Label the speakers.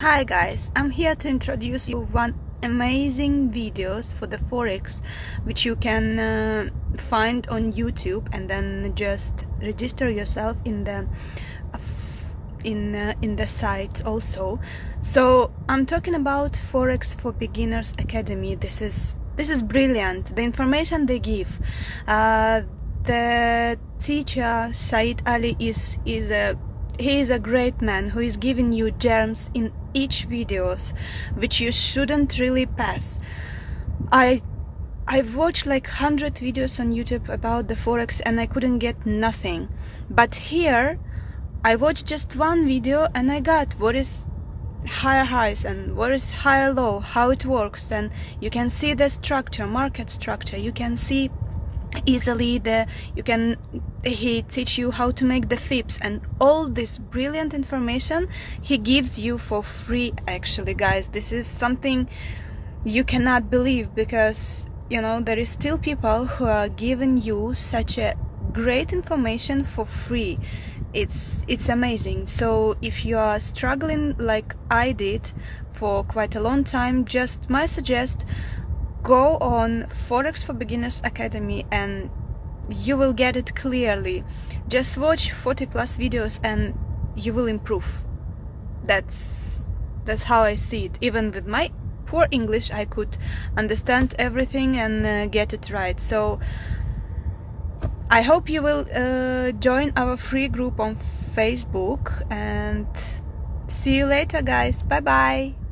Speaker 1: Hi guys, I'm here to introduce you one amazing videos for the Forex which you can find on YouTube, and then just register yourself in the site also. So I'm talking about Forex for Beginners Academy. This is brilliant. The information they give. The teacher Said Ali is a great man who is giving you germs in each videos which you shouldn't really pass. I've watched like 100 videos on YouTube about the Forex and I couldn't get nothing. But here I watched just one video and I got what is higher highs and what is higher low, how it works, and you can see the structure, market structure. You can see easily he teach you how to make the fips, and all this brilliant information he gives you for free. Actually guys, this is something you cannot believe, because you know there is still people who are giving you such a great information for free. It's amazing. So if you are struggling like I did for quite a long time, just my suggest, go on Forex for Beginners Academy and you will get it clearly. Just watch 40+ videos and you will improve. That's how I see it. Even with my poor English, I could understand everything and get it right. So I hope you will join our free group on Facebook, and see you later guys. Bye bye.